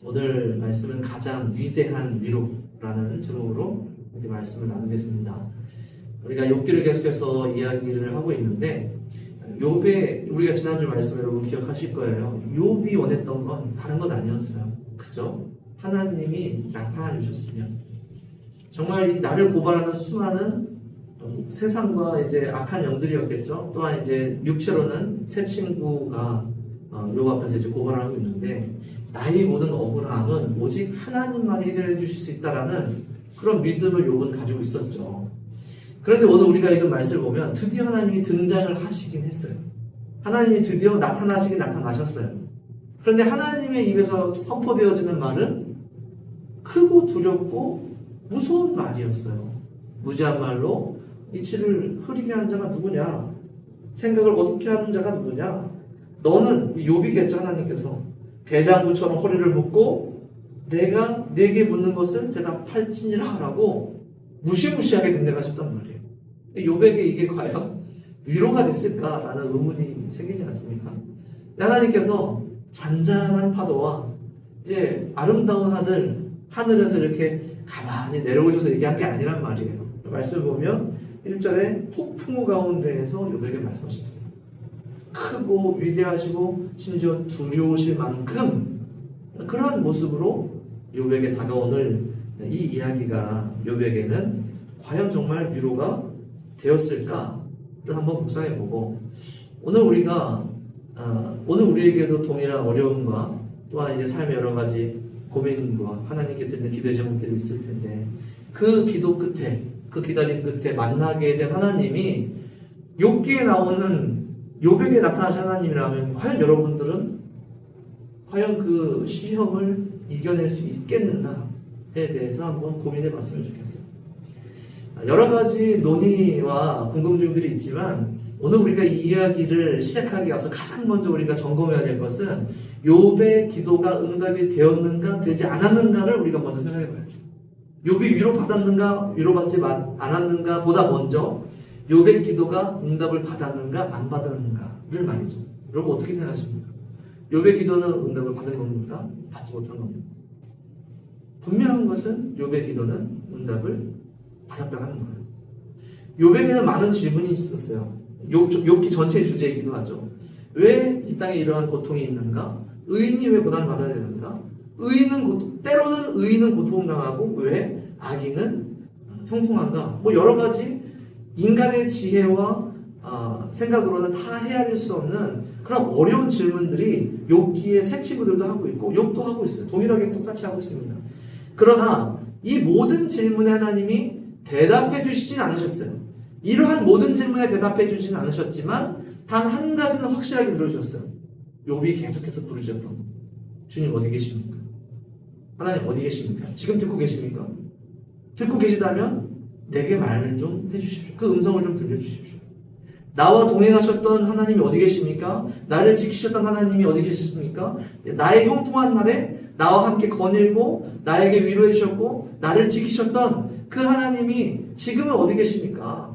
오늘 말씀은 가장 위대한 위로라는 제목으로 이렇게 말씀을 나누겠습니다. 우리가 욥기를 계속해서 이야기를 하고 있는데 욥의 우리가 지난주 말씀 여러분 기억하실 거예요. 욥이 원했던 건 다른 것 아니었어요. 그죠? 하나님이 나타나 주셨으면 정말 이 나를 고발하는 수많은 세상과 이제 악한 영들이었겠죠. 또한 이제 육체로는 새 친구가 욥 앞에서 이제 고발하고 있는데 나의 모든 억울함은 오직 하나님만이 해결해 주실 수 있다라는 그런 믿음을 욥은 가지고 있었죠. 그런데 오늘 우리가 읽은 말씀을 보면 드디어 하나님이 등장을 하시긴 했어요. 하나님이 드디어 나타나시긴 나타나셨어요. 그런데 하나님의 입에서 선포되어지는 말은 크고 두렵고 무서운 말이었어요. 무지한 말로 이치를 흐리게 하는 자가 누구냐? 생각을 어둡게 하는 자가 누구냐? 너는 욥이겠죠. 하나님께서 대장부처럼 허리를 묶고 내가 네게 묻는 것을 대답할지니라 라고 무시무시하게 등장하셨단 말이에요. 욥에게 이게 과연 위로가 됐을까라는 의문이 생기지 않습니까? 하나님께서 잔잔한 파도와 이제 아름다운 하늘에서 이렇게 가만히 내려오셔서 얘기한 게 아니란 말이에요. 말씀을 보면 1절에 폭풍우 가운데에서 욥에게 말씀하셨어요. 크고 위대하시고 심지어 두려우실 만큼 그러한 모습으로 욥에게 다가오는 이 이야기가 욥에게는 과연 정말 위로가 되었을까를 한번 묵상해보고 오늘 우리에게도 동일한 어려움과 또한 이제 삶의 여러 가지 고민과 하나님께 드리는 기도의 제목들이 있을 텐데 그 기도 끝에 그 기다림 끝에 만나게 된 하나님이 욥기에 나오는 욥에게 나타나신 하나님이라면 과연 여러분들은 과연 그 시험을 이겨낼 수 있겠는가에 대해서 한번 고민해 봤으면 좋겠어요. 여러 가지 논의와 궁금증들이 있지만 오늘 우리가 이 이야기를 시작하기 앞서 가장 먼저 우리가 점검해야 될 것은 욥의 기도가 응답이 되었는가 되지 않았는가를 우리가 먼저 생각해 봐야죠. 욥이 위로받았는가 위로받지 않았는가 보다 먼저 욥의 기도가 응답을 받았는가 안 받았는가를 말이죠. 여러분 어떻게 생각하십니까? 욥의 기도는 응답을 받은 겁니까? 받지 못한 겁니까? 분명한 것은 욥의 기도는 응답을 받았다고 하는 거예요. 욥에게는 많은 질문이 있었어요. 욥기 전체의 주제이기도 하죠. 왜 이 땅에 이러한 고통이 있는가? 의인이 왜 고난을 받아야 되는가? 때로는 의인은 고통당하고 왜 악인은 형통한가? 뭐 여러 가지 인간의 지혜와 생각으로는 다 헤아릴 수 없는 그런 어려운 질문들이 욥기의 새 친구들도 하고 있고 욥도 하고 있어요. 동일하게 똑같이 하고 있습니다. 그러나 이 모든 질문에 하나님이 대답해 주시진 않으셨어요. 이러한 모든 질문에 대답해 주진 않으셨지만 단 한 가지는 확실하게 들어주셨어요. 욥이 계속해서 부르셨던 거. 주님 어디 계십니까? 하나님 어디 계십니까? 지금 듣고 계십니까? 듣고 계시다면 내게 말을 좀 해주십시오. 그 음성을 좀 들려주십시오. 나와 동행하셨던 하나님이 어디 계십니까? 나를 지키셨던 하나님이 어디 계셨습니까? 나의 형통한 날에 나와 함께 거닐고 나에게 위로해 주셨고 나를 지키셨던 그 하나님이 지금은 어디 계십니까?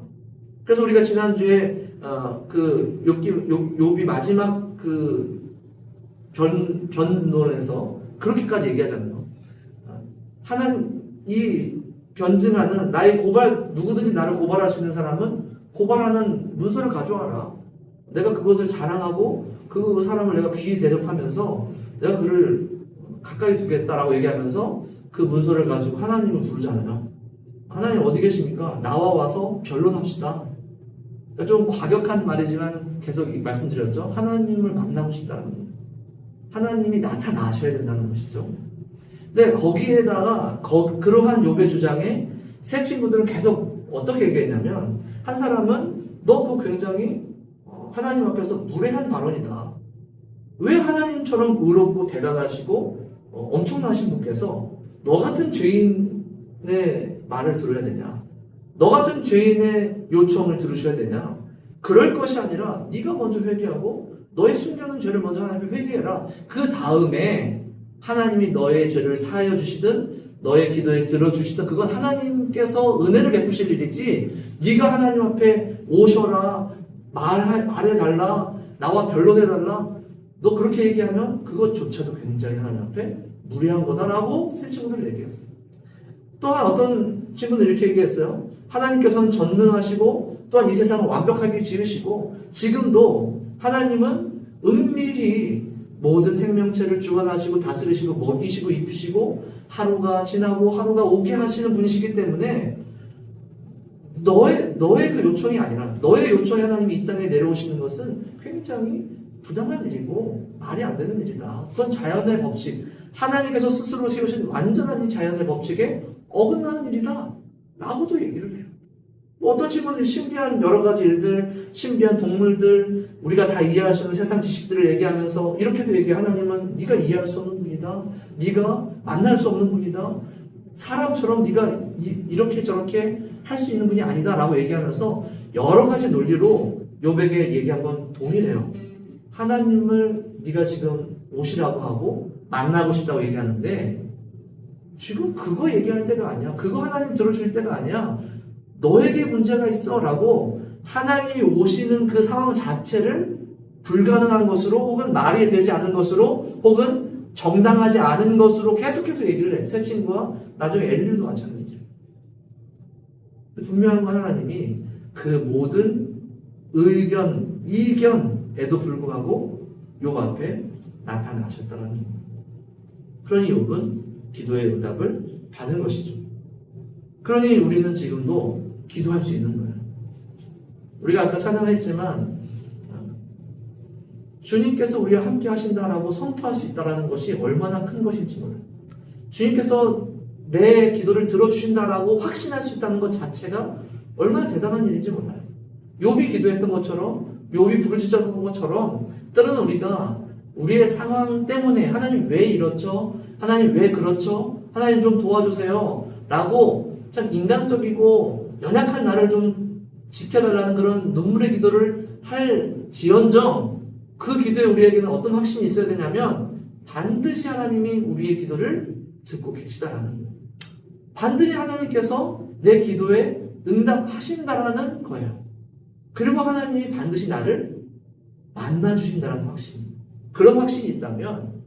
그래서 우리가 지난주에 그 욥이 마지막 그 변론에서 그렇게까지 얘기하잖아요. 하나님 이 변증하는 나의 고발 누구든지 나를 고발할 수 있는 사람은 고발하는 문서를 가져와라. 내가 그것을 자랑하고 그 사람을 내가 귀히 대접하면서 내가 그를 가까이 두겠다라고 얘기하면서 그 문서를 가지고 하나님을 부르잖아요. 하나님 어디 계십니까? 나와 와서 변론합시다. 그러니까 좀 과격한 말이지만 계속 말씀드렸죠. 하나님을 만나고 싶다는 거예요. 하나님이 나타나셔야 된다는 것이죠. 근데 거기에다가 그러한 욥의 주장에 새 친구들은 계속 어떻게 얘기했냐면 한 사람은 너 그거 굉장히 하나님 앞에서 무례한 발언이다. 왜 하나님처럼 의롭고 대단하시고 엄청나신 분께서 너 같은 죄인의 말을 들어야 되냐? 너 같은 죄인의 요청을 들으셔야 되냐? 그럴 것이 아니라 네가 먼저 회개하고 너의 숨겨놓은 죄를 먼저 하나님께 회개해라. 그 다음에 하나님이 너의 죄를 사하여 주시든 너의 기도에 들어주시든 그건 하나님께서 은혜를 베푸실 일이지 네가 하나님 앞에 오셔라 말해달라 나와 변론해달라 너 그렇게 얘기하면 그것조차도 굉장히 하나님 앞에 무례한 거다라고 새 친구들 얘기했어요. 또한 어떤 친구는 이렇게 얘기했어요. 하나님께서는 전능하시고 또한 이 세상을 완벽하게 지으시고 지금도 하나님은 은밀히 모든 생명체를 주관하시고 다스리시고 먹이시고 입히시고 하루가 지나고 하루가 오게 하시는 분이시기 때문에 너의 그 요청이 아니라 너의 요청이 하나님이 이 땅에 내려오시는 것은 굉장히 부당한 일이고 말이 안 되는 일이다. 그건 자연의 법칙, 하나님께서 스스로 세우신 완전한 이 자연의 법칙에 어긋나는 일이다 라고도 얘기를 해요. 뭐 어떤 친구들이 신비한 여러 가지 일들, 신비한 동물들, 우리가 다 이해할 수 있는 세상 지식들을 얘기하면서 이렇게도 얘기해. 하나님은 네가 이해할 수 없는 분이다, 네가 만날 수 없는 분이다, 사람처럼 네가 이렇게 저렇게 할 수 있는 분이 아니다 라고 얘기하면서 여러 가지 논리로 욥에게 얘기한 건 동일해요. 하나님을 네가 지금 오시라고 하고 만나고 싶다고 얘기하는데 지금 그거 얘기할 때가 아니야. 그거 하나님 들어줄 때가 아니야. 너에게 문제가 있어 라고 하나님이 오시는 그 상황 자체를 불가능한 것으로 혹은 말이 되지 않는 것으로 혹은 정당하지 않은 것으로 계속해서 얘기를 해. 새 친구와 나중에 엘리도 마찬가지예요. 분명한 건 하나님이 그 모든 의견, 이견에도 불구하고 욥 앞에 나타나셨다는 겁니다. 그러니 욥은 기도의 응답을 받은 것이죠. 그러니 우리는 지금도 기도할 수 있는 거예요. 우리가 아까 찬양했지만 주님께서 우리와 함께 하신다라고 선포할 수 있다는 것이 얼마나 큰 것인지 몰라요. 주님께서 내 기도를 들어주신다라고 확신할 수 있다는 것 자체가 얼마나 대단한 일인지 몰라요. 욥이 기도했던 것처럼, 욥이 부르짖었던 것처럼 때로는 우리가 우리의 상황 때문에 하나님 왜 이렇죠? 하나님 왜 그렇죠? 하나님 좀 도와주세요 라고 참 인간적이고 연약한 나를 좀 지켜달라는 그런 눈물의 기도를 할 지언정 그 기도에 우리에게는 어떤 확신이 있어야 되냐면 반드시 하나님이 우리의 기도를 듣고 계시다라는 거예요. 반드시 하나님께서 내 기도에 응답하신다라는 거예요. 그리고 하나님이 반드시 나를 만나주신다는 확신. 그런 확신이 있다면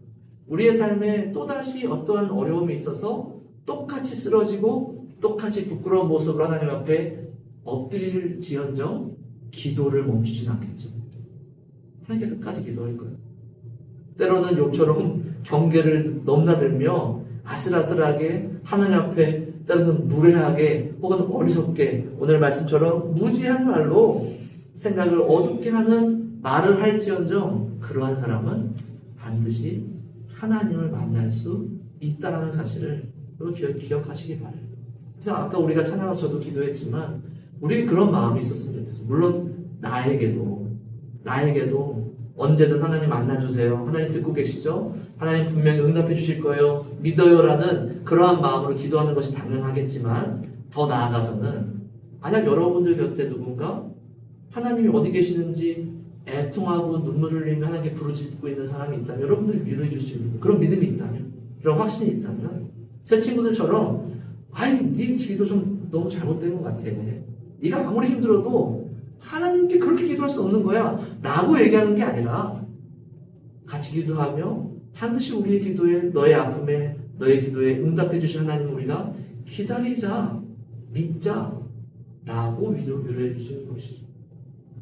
우리의 삶에 또다시 어떠한 어려움이 있어서 똑같이 쓰러지고 똑같이 부끄러운 모습으로 하나님 앞에 엎드릴지언정 기도를 멈추진 않겠죠. 하나님께 끝까지 기도할 거예요. 때로는 욥처럼 경계를 넘나들며 아슬아슬하게 하나님 앞에 때로는 무례하게 혹은 어리석게 오늘 말씀처럼 무지한 말로 생각을 어둡게 하는 말을 할지언정 그러한 사람은 반드시 하나님을 만날 수 있다라는 사실을 기억하시기 바라요. 그래서 아까 우리가 찬양하면서도 기도했지만 우리에게 그런 마음이 있었으면 좋겠어요. 물론 나에게도 언제든 하나님 만나주세요. 하나님 듣고 계시죠? 하나님 분명히 응답해 주실 거예요. 믿어요라는 그러한 마음으로 기도하는 것이 당연하겠지만 더 나아가서는 만약 여러분들 곁에 누군가 하나님이 어디 계시는지 애통하고 눈물을 흘리며 하나님께 부르짖고 있는 사람이 있다면 여러분들을 위로해 줄 수 있는 그런 믿음이 있다면 그런 확신이 있다면 새 친구들처럼 네 기도 좀 너무 잘못된 것 같아. 네가 아무리 힘들어도 하나님께 그렇게 기도할 수 없는 거야 라고 얘기하는 게 아니라 같이 기도하며 반드시 우리의 기도에 너의 아픔에 너의 기도에 응답해 주신 하나님 우리가 기다리자 믿자 라고 위로해 주시는 것이죠.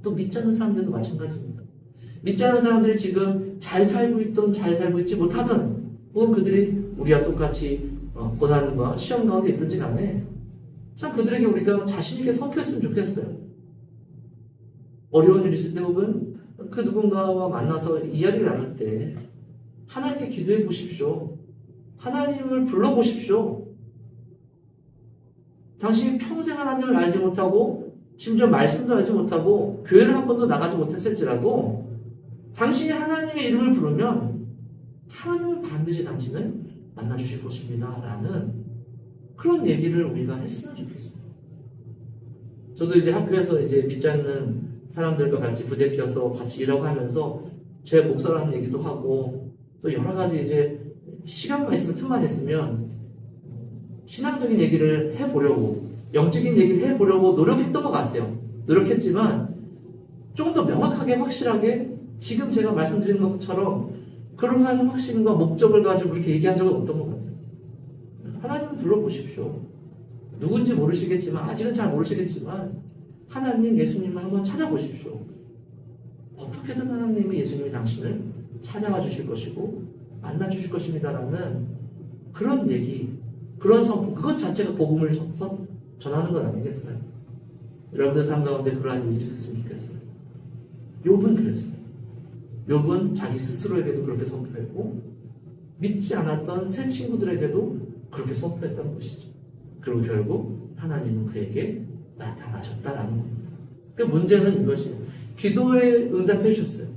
또 믿지 않는 사람들도 마찬가지입니다. 믿지 않는 사람들이 지금 잘 살고 있던 잘 살고 있지 못하던 혹은 그들이 우리와 똑같이 고난과 시험 가운데 있든지 간에 참 그들에게 우리가 자신있게 선포했으면 좋겠어요. 어려운 일이 있을 때 혹은 그 누군가와 만나서 이야기를 나눌 때 하나님께 기도해 보십시오. 하나님을 불러보십시오. 당신이 평생 하나님을 알지 못하고 심지어 말씀도 알지 못하고 교회를 한 번도 나가지 못했을지라도 당신이 하나님의 이름을 부르면 하나님은 반드시 당신을 만나주실 것입니다 라는 그런 얘기를 우리가 했으면 좋겠어요. 저도 이제 학교에서 이제 믿지 않는 사람들과 같이 부대껴서 같이 일하고 하면서 제 목사라는 얘기도 하고 또 여러 가지 이제 시간만 있으면 틈만 있으면 신앙적인 얘기를 해보려고 영적인 얘기를 해보려고 노력했던 것 같아요. 노력했지만 조금 더 명확하게 확실하게 지금 제가 말씀드리는 것처럼 그러한 확신과 목적을 가지고 그렇게 얘기한 적은 없던 것 같아요. 하나님 불러보십시오. 누군지 모르시겠지만, 아직은 잘 모르시겠지만 하나님, 예수님을 한번 찾아보십시오. 어떻게든 하나님이, 예수님이 당신을 찾아와 주실 것이고 만나 주실 것입니다라는 그런 얘기, 그런 선포, 그것 자체가 복음을 전하는 건 아니겠어요? 여러분들 삶 가운데 그러한 일들이 있었으면 좋겠어요. 욥은 그랬어요. 욥은 자기 스스로에게도 그렇게 선포했고 믿지 않았던 새 친구들에게도 그렇게 선포했다는 것이죠. 그리고 결국 하나님은 그에게 나타나셨다라는 겁니다. 그 문제는 이것이에요. 기도에 응답해 주셨어요.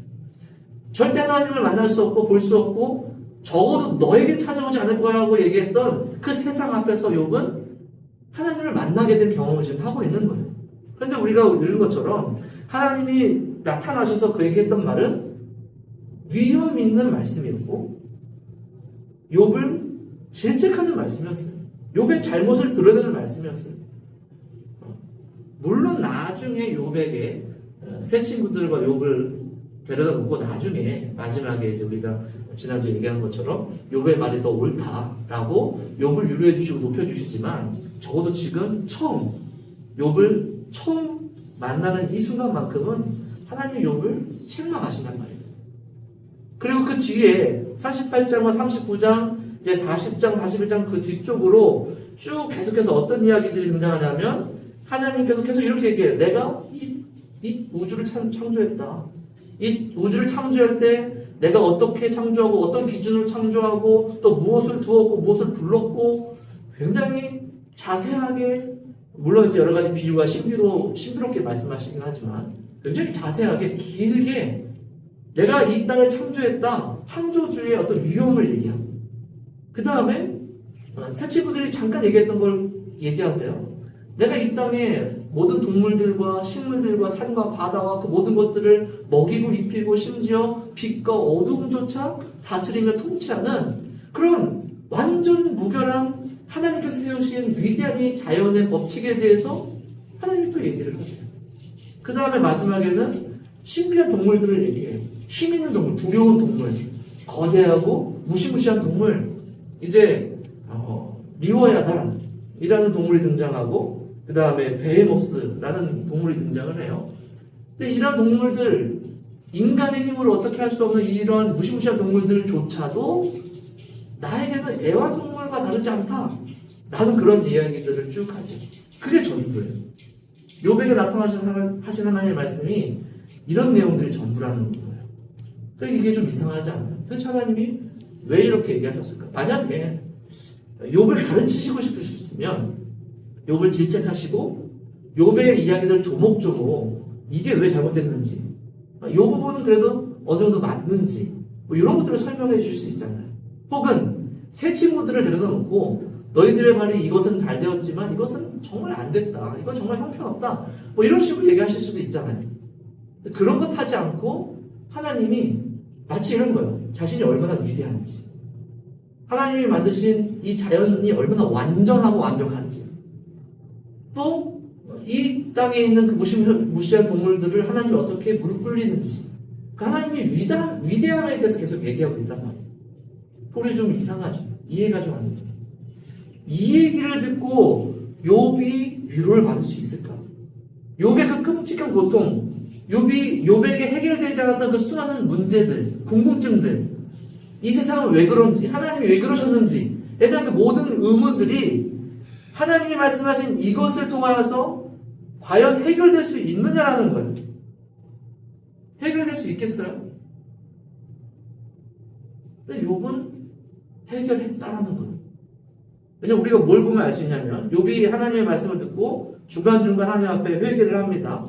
절대 하나님을 만날 수 없고 볼 수 없고 적어도 너에게 찾아오지 않을 거야 하고 얘기했던 그 세상 앞에서 욥은 하나님을 만나게 된 경험을 지금 하고 있는 거예요. 그런데 우리가 읽은 것처럼 하나님이 나타나셔서 그에게 했던 말은 위험 있는 말씀이었고 욥을 질책하는 말씀이었어요. 욥의 잘못을 드러내는 말씀이었어요. 물론 나중에 욥에게 새 친구들과 욥을 데려다 놓고 나중에 마지막에 이제 우리가 지난주에 얘기한 것처럼 욥의 말이 더 옳다라고 욥을 위로해 주시고 높여 주시지만 적어도 지금 욥을 처음 만나는 이 순간만큼은 하나님이 욥을 책망하신단 말이에요. 그리고 그 뒤에 38장과 39장, 이제 40장, 41장 그 뒤쪽으로 쭉 계속해서 어떤 이야기들이 등장하냐면 하나님께서 계속 이렇게 얘기해요. 내가 이 우주를 창조했다. 이 우주를 창조할 때 내가 어떻게 창조하고 어떤 기준으로 창조하고 또 무엇을 두었고 무엇을 불렀고 굉장히 자세하게, 물론 이제 여러 가지 비유가 신비롭게 말씀하시긴 하지만 굉장히 자세하게 길게 내가 이 땅을 창조했다. 창조주의 어떤 위험을 얘기하고 그 다음에 새 친구들이 잠깐 얘기했던 걸 얘기하세요. 내가 이 땅에 모든 동물들과 식물들과 산과 바다와 그 모든 것들을 먹이고 입히고 심지어 빛과 어둠조차 다스리며 통치하는 그런 완전 무결한 하나님께서 세우신 위대한 이 자연의 법칙에 대해서 하나님이 또 얘기를 하세요. 그 다음에 마지막에는 신비한 동물들을 얘기해요. 힘 있는 동물, 두려운 동물, 거대하고 무시무시한 동물, 이제 리워야단이라는 동물이 등장하고 그 다음에 베헤모스라는 동물이 등장을 해요. 근데 이런 동물들, 인간의 힘으로 어떻게 할 수 없는 이런 무시무시한 동물들조차도 나에게는 애완동물과 다르지 않다라는 그런 이야기들을 쭉 하세요. 그게 전부예요. 욥에게 나타나신 하나님의 말씀이 이런 내용들이 전부라는 거예요. 그러니까 이게 좀 이상하지 않나요? 도대체 하나님이 왜 이렇게 얘기하셨을까? 만약에 욥을 가르치시고 싶으셨으면 욥을 질책하시고 욥의 이야기들 조목조목 이게 왜 잘못됐는지, 이 부분은 그래도 어느 정도 맞는지 뭐 이런 것들을 설명해 주실 수 있잖아요. 혹은 새 친구들을 데려다 놓고 너희들의 말이 이것은 잘 되었지만 이것은 정말 안 됐다, 이건 정말 형편없다, 뭐 이런 식으로 얘기하실 수도 있잖아요. 그런 것 하지 않고 하나님이 마치 이런 거예요. 자신이 얼마나 위대한지, 하나님이 만드신 이 자연이 얼마나 완전하고 완벽한지, 또 이 땅에 있는 그 무시한 동물들을 하나님이 어떻게 무릎 꿇리는지, 그 하나님의 위대함에 대해서 계속 얘기하고 있단 말이에요. 그게 좀 이상하죠. 이해가 좀 안 돼요. 이 얘기를 듣고 욥이 위로를 받을 수 있을까? 욥의 그 끔찍한 고통, 욥에게 해결되지 않았던 그 수많은 문제들, 궁금증들, 이 세상은 왜 그런지, 하나님이 왜 그러셨는지에 대한 그 모든 의문들이 하나님이 말씀하신 이것을 통하여서 과연 해결될 수 있느냐라는 거예요. 해결될 수 있겠어요? 근데 욥은 해결했다라는 거예요. 왜냐면 우리가 뭘 보면 알 수 있냐면 욥이 하나님의 말씀을 듣고 중간중간 하나님 앞에 회개를 합니다.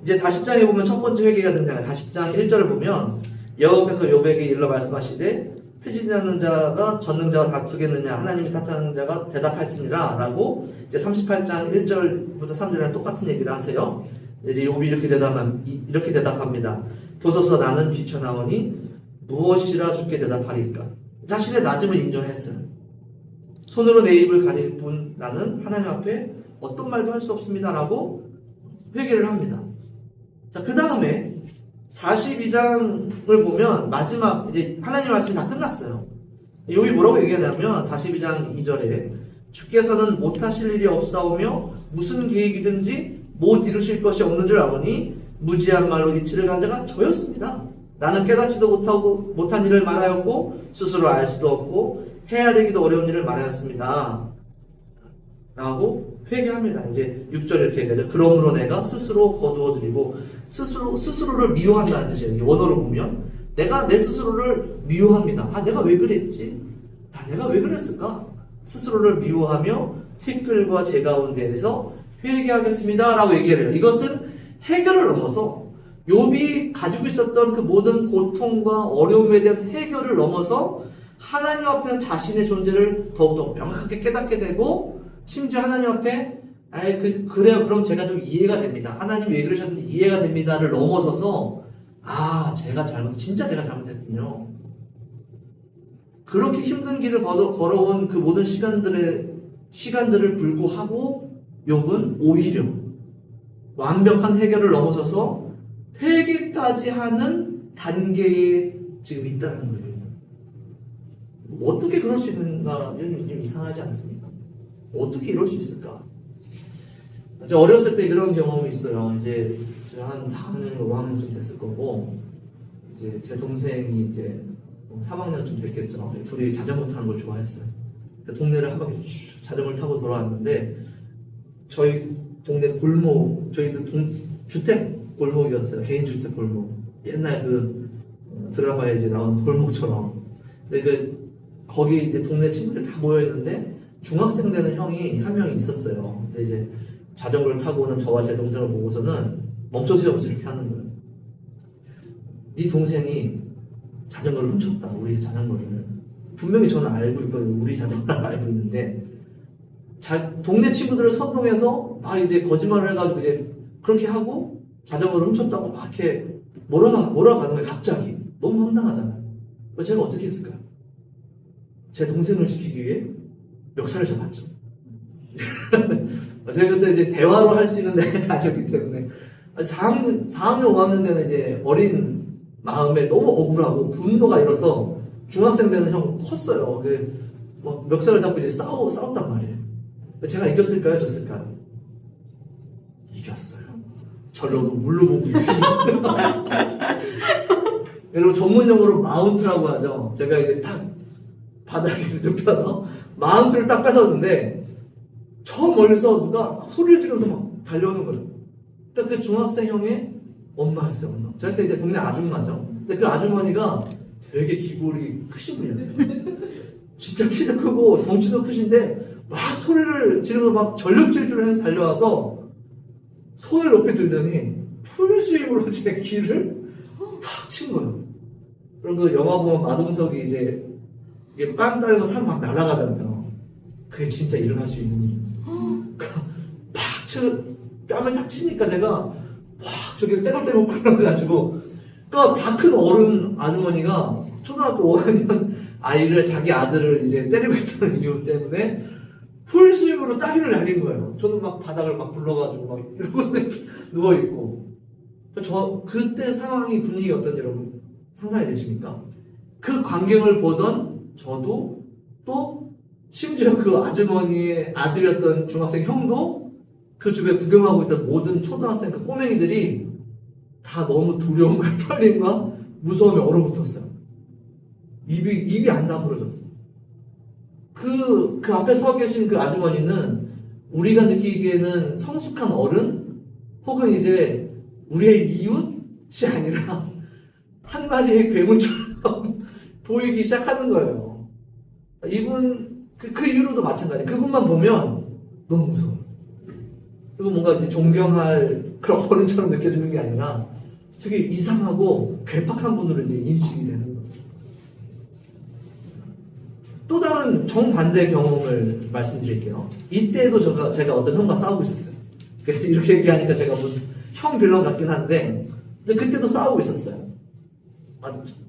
이제 40장에 보면 첫 번째 회개가 등장해요. 40장 1절을 보면 여호와께서 욥에게 일러 말씀하시되 트지지 않는 자가 젖는 자와 다투겠느냐, 하나님이 탓하는 자가 대답할지니라 라고 이제 38장 1절부터 3절이랑 똑같은 얘기를 하세요. 이제 욥이 이렇게 대답합니다. 보소서 나는 비천하오니 무엇이라 주께 대답하리까? 자신의 낮음을 인정했어요. 손으로 내 입을 가릴 뿐 나는 하나님 앞에 어떤 말도 할 수 없습니다 라고 회개를 합니다. 자, 그 다음에 42장을 보면 마지막 이제 하나님 말씀이 다 끝났어요. 여기 뭐라고 얘기하냐면 42장 2절에 주께서는 못하실 일이 없사오며 무슨 계획이든지 못 이루실 것이 없는 줄 아오니 무지한 말로 이치를 간 자가 저였습니다. 나는 깨닫지도 못하고 못한 일을 말하였고 스스로 알 수도 없고 헤아리기도 어려운 일을 말하였습니다. 라고 회개합니다. 이제 6절 이렇게 얘기하죠. 그러므로 내가 스스로 거두어드리고 스스로를 미워한다는 뜻이에요. 원어로 보면 내가 내 스스로를 미워합니다. 내가 왜 그랬지? 내가 왜 그랬을까? 스스로를 미워하며 티끌과 제 가운데에서 회개하겠습니다. 라고 얘기를 해요. 이것은 해결을 넘어서 욥이 가지고 있었던 그 모든 고통과 어려움에 대한 해결을 넘어서 하나님 앞에서 자신의 존재를 더욱더 명확하게 깨닫게 되고 심지어 하나님 앞에 그래요. 그럼 제가 좀 이해가 됩니다. 하나님 왜 그러셨는지 이해가 됩니다를 넘어서서 제가 진짜 제가 잘못했군요. 그렇게 힘든 길을 걸어온 그 모든 시간들을 불구하고 욥은 오히려 완벽한 해결을 넘어서서 회개까지 하는 단계에 지금 있다는 거예요. 어떻게 그럴 수 있는가 좀 이상하지 않습니까? 어떻게 이럴 수 있을까? 제가 어렸을 때 그런 경험이 있어요. 이제 제가 한 4학년, 5학년쯤 됐을 거고, 이제 제 동생이 이제 3학년쯤 됐겠죠. 둘이 자전거 타는 걸 좋아했어요. 동네를 한 바퀴 쭉 자전거를 타고 돌아왔는데, 저희 동네 골목, 저희도 주택 골목이었어요. 개인주택 골목. 옛날 그 드라마에 이제 나온 골목처럼. 근데 거기 이제 동네 친구들 다 모여있는데, 중학생 되는 형이 한 명이 있었어요. 근데 이제 자전거를 타고 오는 저와 제 동생을 보고서는 멈춰세요 이렇게 하는 거예요. 네 동생이 자전거를 훔쳤다. 우리 자전거를. 분명히 저는 알고 있거든요. 우리 자전거를 알고 있는데 동네 친구들을 선동해서 막 이제 거짓말을 해가지고 이제 그렇게 하고 자전거를 훔쳤다고 막 이렇게 몰아가는 거예요. 갑자기. 너무 황당하잖아요. 제가 어떻게 했을까요? 제 동생을 지키기 위해 멱살을 잡았죠. 제가 그때 이제 대화로 할 수 있는 데가 아니었기 때문에 4학년, 5학년 되는 이제 어린 마음에 너무 억울하고 분노가 일어서 중학생 되는 형 컸어요. 막 멱살을 잡고 이제 싸웠단 말이에요. 제가 이겼을까요? 졌을까요? 이겼어요. 저를 물로 보고 이겼어요. 여러분 전문용어로 마운트라고 하죠. 제가 이제 딱 바닥에 눕혀서 마운트를 딱 뺏었는데 저 멀리서 누가 막 소리를 지르면서 막 달려오는 거예요. 그러니까 그 중학생 형의 엄마였어요. 엄마. 저한테 이제 동네 아줌마죠. 근데 그 아주머니가 되게 기골이 크신 분이었어요. 진짜 키도 크고 덩치도 크신데 막 소리를 지르면서 막 전력 질주를 해서 달려와서 손을 높이 들더니 풀스윙으로 제 귀를 탁 친 거예요. 그럼 그 영화 보면 마동석이 이제 이게 빵 따르고 사람 막 날아가잖아요. 그게 진짜 일어날 수 있는 일이었어요. 뺨을 탁 치니까 제가 막 저기 떼굴떼굴 굴러가가지고 그러니까 다 큰 어른 아주머니가 초등학교 5학년 아이를 자기 아들을 이제 때리고 있다는 이유 때문에 풀스윙으로 따귀를 날린 거예요. 저는 막 바닥을 막 굴러가지고 막 이러고 누워있고 그때 상황이 분위기 어떤지 여러분 상상이 되십니까? 그 광경을 보던 저도 또 심지어 그 아주머니의 아들이었던 중학생 형도 그 주변에 구경하고 있던 모든 초등학생 그 꼬맹이들이 다 너무 두려움과 떨림과 무서움에 얼어붙었어요. 입이 안 다물어졌어요. 그 앞에 서 계신 그 아주머니는 우리가 느끼기에는 성숙한 어른 혹은 이제 우리의 이웃이 아니라 한 마리의 괴물처럼 보이기 시작하는 거예요. 이분 그 이후로도 마찬가지예요. 그분만 보면 너무 무서워요. 그리고 뭔가 이제 존경할 그런 어른처럼 느껴지는 게 아니라 되게 이상하고 괴팍한 분으로 이제 인식이 되는 거예요. 또 다른 정반대 경험을 말씀드릴게요. 이때도 제가 어떤 형과 싸우고 있었어요. 이렇게 얘기하니까 제가 형 빌런 같긴 한데 그때도 싸우고 있었어요.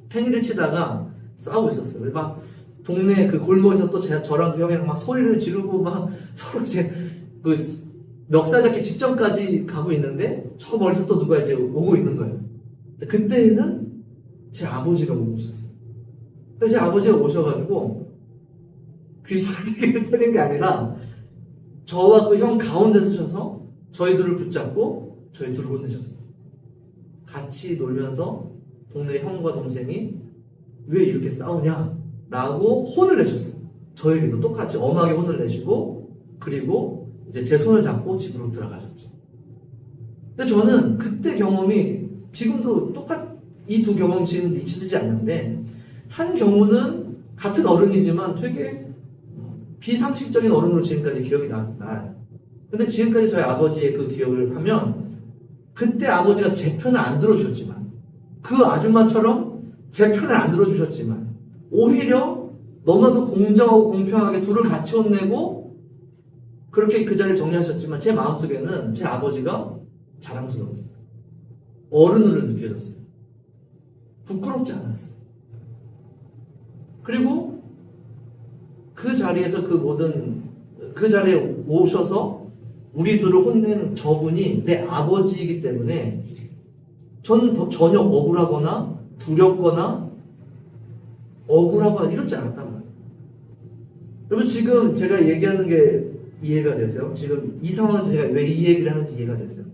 팽이를 치다가 싸우고 있었어요. 막 동네 그 골목에서 또 저랑 그 형이랑 막 소리를 지르고 막 서로 이제 그 멱살 잡기 직전까지 가고 있는데 저 멀리서 또 누가 이제 오고 있는 거예요. 그때는 제 아버지가 못 오셨어요. 그래서 제 아버지가 오셔가지고 귀싸대기를 때린 게 아니라 저와 그 형 가운데 서셔서 저희 둘을 붙잡고 저희 둘을 혼내셨어요. 같이 놀면서 동네 형과 동생이 왜 이렇게 싸우냐 라고 혼을 내셨어요. 저에게도 똑같이 엄하게 혼을 내시고 그리고 이제 제 손을 잡고 집으로 들어가셨죠. 근데 저는 그때 경험이 지금도 이 두 경험 지금 잊혀지지 않는데, 한 경우는 같은 어른이지만 되게 비상식적인 어른으로 지금까지 기억이 나요. 근데 지금까지 저희 아버지의 그 기억을 하면 그때 아버지가 제 편을 안 들어주셨지만, 그 아줌마처럼 제 편을 안 들어주셨지만 오히려 너무나도 공정하고 공평하게 둘을 같이 혼내고 그렇게 그 자리를 정리하셨지만 제 마음속에는 제 아버지가 자랑스러웠어요. 어른으로 느껴졌어요. 부끄럽지 않았어요. 그리고 그 자리에서 그 자리에 오셔서 우리 둘을 혼낸 저분이 내 아버지이기 때문에 저는 전혀 억울하거나 두렵거나 억울하거나 이렇지 않았단 말이에요. 여러분, 지금 제가 얘기하는 게 이해가 되세요? 지금 이 상황에서 제가 왜 이 얘기를 하는지 이해가 되세요?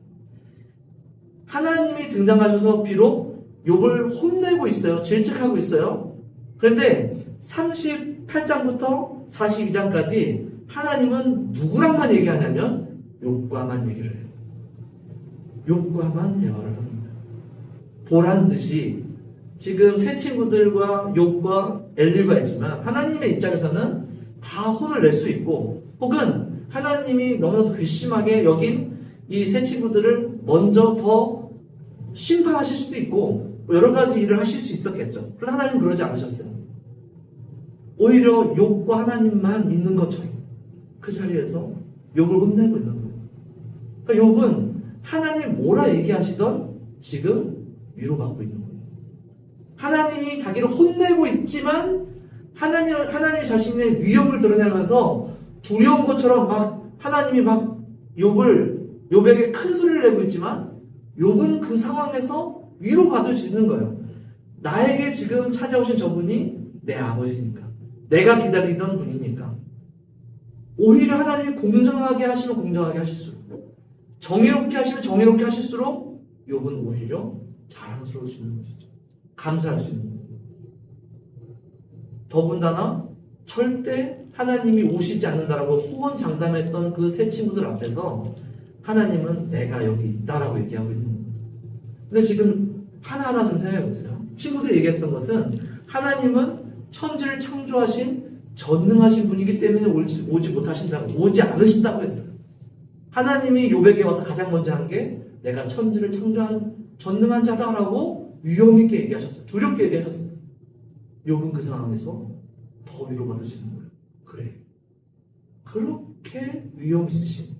하나님이 등장하셔서 비록 욥을 혼내고 있어요. 질책하고 있어요. 그런데 38장부터 42장까지 하나님은 누구랑만 얘기하냐면 욥과만 얘기를 해요. 욥과만 대화를 하는 거예요. 보란 듯이 지금 새 친구들과 욥과 엘리가 있지만 하나님의 입장에서는 다 혼을 낼 수 있고, 혹은 하나님이 너무나도 괘씸하게 여긴 이 새 친구들을 먼저 더 심판하실 수도 있고 여러 가지 일을 하실 수 있었겠죠. 그런데 하나님은 그러지 않으셨어요. 오히려 욥과 하나님만 있는 것처럼 그 자리에서 욥을 혼내고 있는 거예요. 그러니까 욥은 하나님이 뭐라 얘기하시던 지금 위로받고 있는 거예요. 하나님이 자기를 혼내고 있지만 하나님이 자신의 위협을 드러내면서 두려운 것처럼 하나님이 욥에게 큰 소리를 내고 있지만 욥은 그 상황에서 위로받을 수 있는 거예요. 나에게 지금 찾아오신 저분이 내 아버지니까, 내가 기다리던 분이니까. 오히려 하나님이 공정하게 하시면 공정하게 하실수록, 정의롭게 하시면 정의롭게 하실수록 욥은 오히려 자랑스러울 수 있는 것이죠. 감사할 수 있는 거예요. 더군다나 절대 하나님이 오시지 않는다라고 호언장담했던 그 세 친구들 앞에서 하나님은 내가 여기 있다라고 얘기하고 있는 거예요. 근데 지금 하나하나 좀 생각해 보세요. 친구들이 얘기했던 것은 하나님은 천지를 창조하신 전능하신 분이기 때문에 오지 못하신다고, 오지 않으신다고 했어요. 하나님이 욥에게 와서 가장 먼저 한 게 내가 천지를 창조한 전능한 자다라고 위험 있게 얘기하셨어요. 두렵게 얘기하셨어요. 욥은 그 상황에서 더 위로받을 수 있는 거예요. 그래, 그렇게 위험 있으신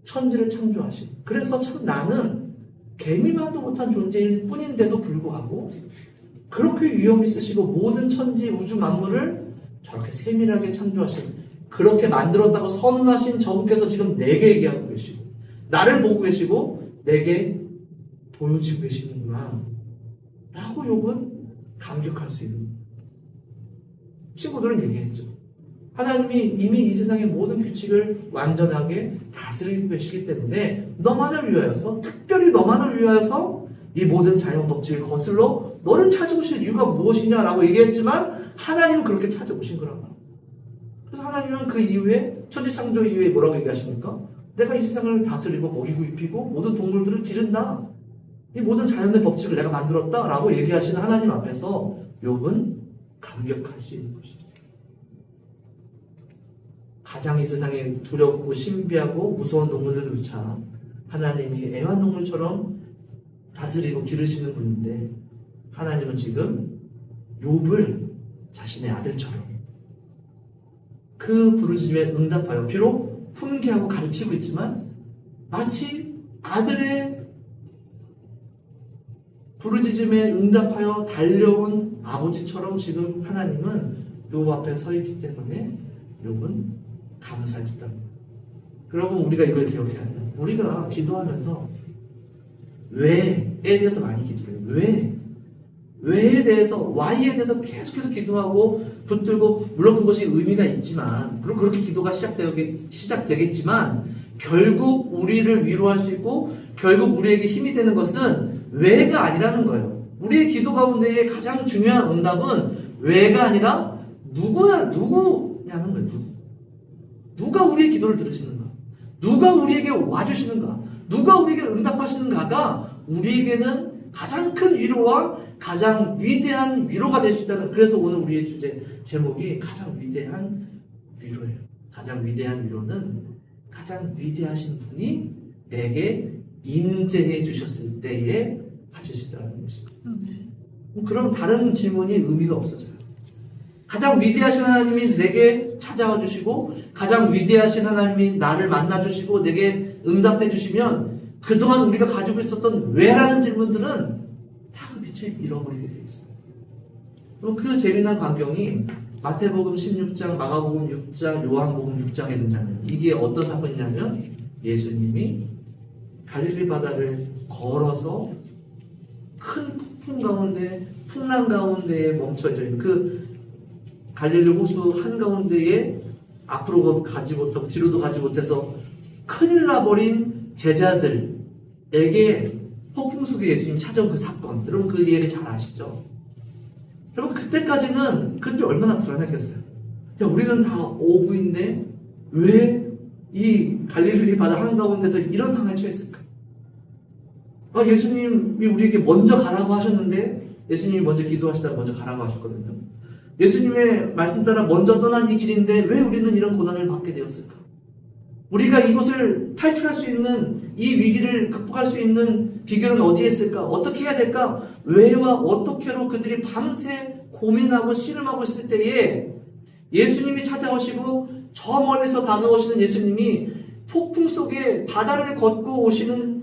천지를 창조하신, 그래서 참 나는 개미만도 못한 존재일 뿐인데도 불구하고 그렇게 위험 있으시고 모든 천지 우주 만물을 저렇게 세밀하게 창조하신, 그렇게 만들었다고 선언하신 저분께서 지금 내게 얘기하고 계시고 나를 보고 계시고 내게 보여지고 계시는구나 라고 욥은 감격할 수 있는 거예요. 친구들은 얘기했죠. 하나님이 이미 이 세상의 모든 규칙을 완전하게 다스리고 계시기 때문에 너만을 위하여서, 특별히 너만을 위하여서 이 모든 자연 법칙을 거슬러 너를 찾아오실 이유가 무엇이냐라고 얘기했지만 하나님은 그렇게 찾아오신 거란 말이에요. 그래서 하나님은 그 이후에, 천지창조 이후에 뭐라고 얘기하십니까? 내가 이 세상을 다스리고 먹이고 입히고 모든 동물들을 기른다, 이 모든 자연의 법칙을 내가 만들었다 라고 얘기하시는 하나님 앞에서 욥은 감격할 수 있는 것이죠. 가장 이 세상에 두렵고 신비하고 무서운 동물들조차 하나님이 애완동물처럼 다스리고 기르시는 분인데, 하나님은 지금 욥을 자신의 아들처럼 그 부르짖음에 응답하여, 비록 훈계하고 가르치고 있지만 마치 아들의 부르짖음에 응답하여 달려온 아버지처럼 지금 하나님은 욥 앞에 서 있기 때문에 욥은 감사할 수 있답니다. 여러분, 우리가 이걸 기억해야 돼요. 우리가 기도하면서 왜에 대해서 많이 기도해요. 왜에 대해서, why에 대해서 계속해서 기도하고 붙들고, 물론 그것이 의미가 있지만, 그리고 그렇게 기도가 시작되겠지만, 결국 우리를 위로할 수 있고, 결국 우리에게 힘이 되는 것은 왜가 아니라는 거예요. 우리의 기도 가운데의 가장 중요한 응답은 왜가 아니라 누구냐는 거예요. 누가 우리의 기도를 들으시는가? 누가 우리에게 와주시는가? 누가 우리에게 응답하시는가가 우리에게는 가장 큰 위로와 가장 위대한 위로가 될 수 있다는, 그래서 오늘 우리의 제목이 가장 위대한 위로예요. 가장 위대한 위로는 가장 위대하신 분이 내게 임재해 주셨을 때에 가질 수 있다는 것입니다. 그럼 다른 질문이 의미가 없어져요. 가장 위대하신 하나님이 내게 찾아와 주시고, 가장 위대하신 하나님이 나를 만나 주시고 내게 응답해 주시면, 그동안 우리가 가지고 있었던 왜라는 질문들은 다 그 빛을 잃어버리게 되어 있어요. 그럼 그 재미난 광경이 마태복음 16장, 마가복음 6장, 요한복음 6장에 등장해요. 이게 어떤 사건이냐면, 예수님이 갈릴리 바다를 걸어서 큰 폭풍 가운데, 풍랑 가운데에 멈춰져 있는 그 갈릴리 호수 한가운데에 앞으로 가지 못하고 뒤로도 가지 못해서 큰일 나버린 제자들에게 폭풍 속에 예수님 찾아온 그 사건, 여러분 그 얘기 잘 아시죠? 여러분 그때까지는 그들이 얼마나 불안했겠어요. 야, 우리는 다 어부인데 왜 이 갈릴리 바다 한가운데서 이런 상황에 처했을까? 예수님이 우리에게 먼저 가라고 하셨는데, 예수님이 먼저 기도하시다가 먼저 가라고 하셨거든요. 예수님의 말씀 따라 먼저 떠난 이 길인데 왜 우리는 이런 고난을 받게 되었을까? 우리가 이곳을 탈출할 수 있는, 이 위기를 극복할 수 있는 비결은 어디에 있을까? 어떻게 해야 될까? 왜와 어떻게로 그들이 밤새 고민하고 씨름하고 있을 때에 예수님이 찾아오시고, 저 멀리서 다가오시는 예수님이, 폭풍 속에 바다를 걸어오시는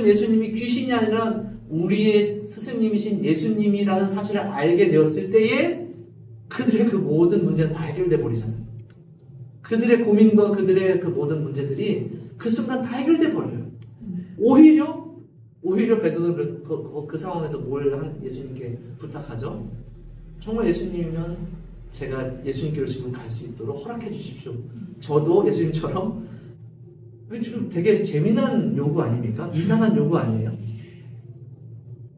예수님이 귀신이 아니라 우리의 스승님이신 예수님이라는 사실을 알게 되었을 때에 그들의 그 모든 문제는 다 해결돼 버리잖아요. 그들의 고민과 그들의 그 모든 문제들이 그 순간 다 해결돼 버려요. 오히려 베드로는 그래서 그 상황에서 뭘 예수님께 부탁하죠? 정말 예수님이면 제가 예수님께로 지금 갈 수 있도록 허락해 주십시오. 저도 예수님처럼. 지금 되게 재미난 요구 아닙니까? 이상한 요구 아니에요?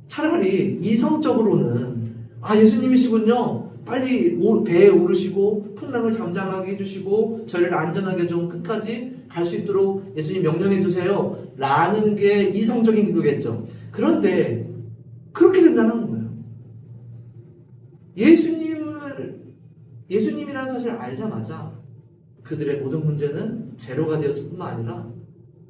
차라리 이성적으로는 예수님이시군요. 빨리 배에 오르시고 풍랑을 잠잠하게 해주시고 저희를 안전하게 좀 끝까지 갈 수 있도록 예수님 명령해 주세요 라는 게 이성적인 기도겠죠. 그런데 그렇게 된다는 거예요. 예수님이라는 사실을 알자마자 그들의 모든 문제는 제로가 되었을 뿐만 아니라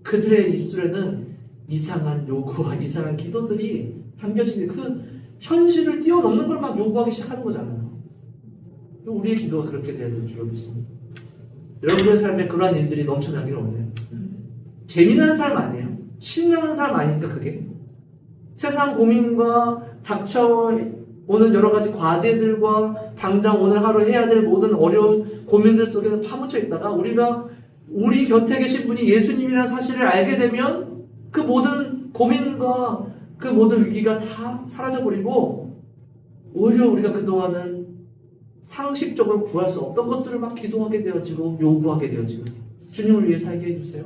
그들의 입술에는 이상한 요구와 이상한 기도들이 담겨진 그 현실을 뛰어넘는 걸 막 요구하기 시작하는 거잖아요. 우리의 기도가 그렇게 돼야 될 줄 믿습니다. 여러분의 삶에 그러한 일들이 넘쳐나기를 원해요. 재미난 삶 아니에요? 신나는 삶 아닙니까 그게? 세상 고민과 닥쳐오는 여러 가지 과제들과 당장 오늘 하루 해야 될 모든 어려운 고민들 속에서 파묻혀 있다가 우리 곁에 계신 분이 예수님이라는 사실을 알게 되면 그 모든 고민과 그 모든 위기가 다 사라져버리고 오히려 우리가 그동안은 상식적으로 구할 수 없던 것들을 막 기도하게 되어지고 요구하게 되어지고, 주님을 위해 살게 해주세요.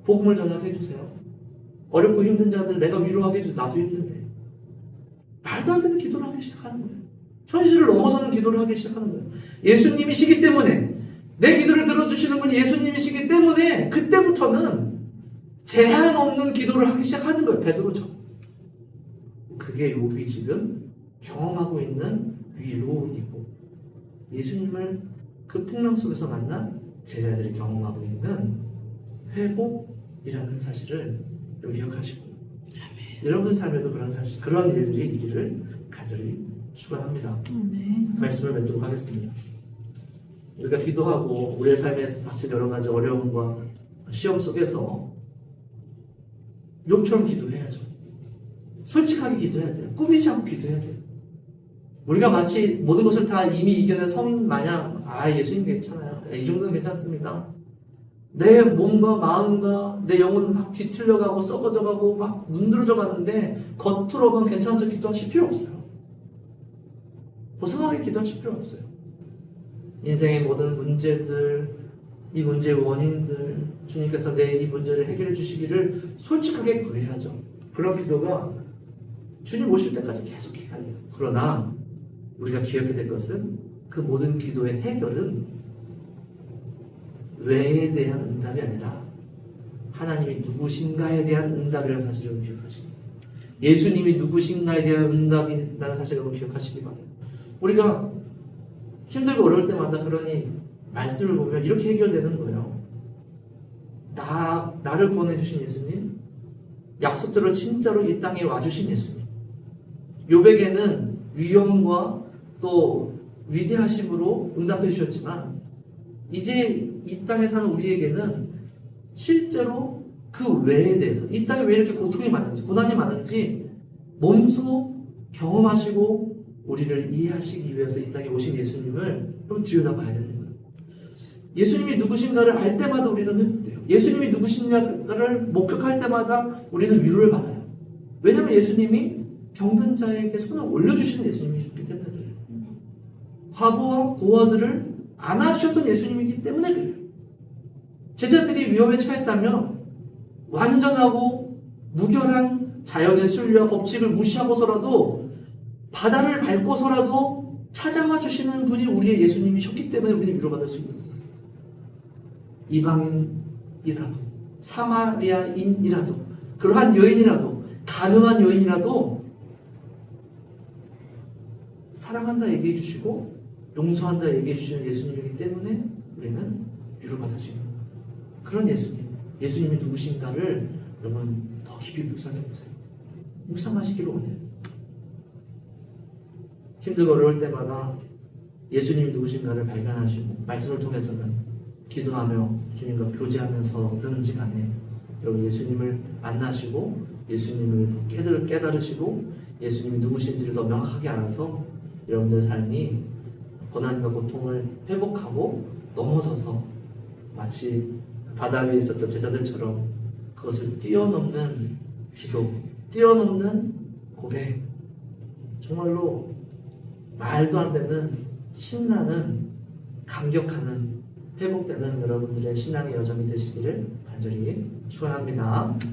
복음을 전하게 해주세요. 어렵고 힘든 자들 내가 위로하게 해주세요. 나도 힘든데. 말도 안 되는 기도를 하기 시작하는 거예요. 현실을 넘어서는 기도를 하기 시작하는 거예요. 예수님이시기 때문에, 내 기도를 들어주시는 분이 예수님이시기 때문에 그때부터는 제한 없는 기도를 하기 시작하는 거예요. 베드로처럼. 그게 욥이 지금 경험하고 있는 위로이고, 예수님을 그 풍랑 속에서 만난 제자들이 경험하고 있는 회복이라는 사실을 기억하시고, 여러분 삶에도 그런 일들이 있기를 간절히 축원합니다. 말씀을 맺도록 하겠습니다. 우리가 기도하고 우리의 삶에서 닥친 여러 가지 어려움과 시험 속에서 욥처럼 기도해야죠. 솔직하게 기도해야 돼요. 꾸미지 않고 기도해야 돼요. 우리가 마치 모든 것을 다 이미 이겨낸 성인 마냥 예수님 괜찮아요. 이 정도는 괜찮습니다. 내 몸과 마음과 내 영혼은 막 뒤틀려가고 썩어져가고 막 문드러져 가는데 겉으로만 괜찮은 척 기도하실 필요 없어요. 고상하게 기도하실 필요 없어요. 인생의 모든 문제들, 이 문제의 원인들, 주님께서 내 이 문제를 해결해 주시기를 솔직하게 구해야죠. 그런 기도가 주님 오실 때까지 계속 해야 돼요. 그러나 우리가 기억해야 될 것은 그 모든 기도의 해결은 왜에 대한 응답이 아니라 하나님이 누구신가에 대한 응답이라는 사실을 여러분 기억하시기 바랍니다. 예수님이 누구신가에 대한 응답이라는 사실을 여러분 기억하시기 바랍니다. 우리가 힘들고 어려울 때마다 그러니 말씀을 보면 이렇게 해결되는 거예요. 나를 구원해주신 예수님, 약속대로 진짜로 이 땅에 와주신 예수님. 욥에게는 위엄과 또 위대하심으로 응답해 주셨지만 이제 이 땅에 사는 우리에게는 실제로 그 외에 대해서 이 땅에 왜 이렇게 고통이 많은지 고난이 많은지 몸소 경험하시고 우리를 이해하시기 위해서 이 땅에 오신 예수님을 좀 들여다봐야 되는 거예요. 예수님이 누구신가를 알 때마다 우리는 회복돼요. 예수님이 누구신가를 목격할 때마다 우리는 위로를 받아요. 왜냐하면 예수님이 병든 자에게 손을 올려주시는 예수님이셨기 때문에 그래요. 과부와 고아들을 안아주셨던 예수님이기 때문에 그래요. 제자들이 위험에 처했다면 완전하고 무결한 자연의 순리와 법칙을 무시하고서라도 바다를 밟고서라도 찾아와 주시는 분이 우리의 예수님이셨기 때문에 우리는 위로받을 수 있는 거예요. 이방인이라도 사마리아인이라도 그러한 여인이라도 가능한 여인이라도 사랑한다 얘기해 주시고 용서한다 얘기해 주시는 예수님이기 때문에 우리는 위로받을 수 있는 거예요. 그런 예수님이 누구신가를 여러분 더 깊이 묵상해 보세요. 묵상하시기를 원해요. 힘들고 어려울 때마다 예수님이 누구신가를 발견하시고 말씀을 통해서는 기도하며 주님과 교제하면서든지 간에 여러분 예수님을 만나시고 예수님을 더 깨달으시고 예수님이 누구신지를 더 명확하게 알아서 여러분들의 삶이 고난과 고통을 회복하고 넘어서서 마치 바다 위에 있었던 제자들처럼 그것을 뛰어넘는 기도, 뛰어넘는 고백, 정말로 말도 안 되는 신나는 감격하는 회복되는 여러분들의 신앙의 여정이 되시기를 간절히 축원합니다.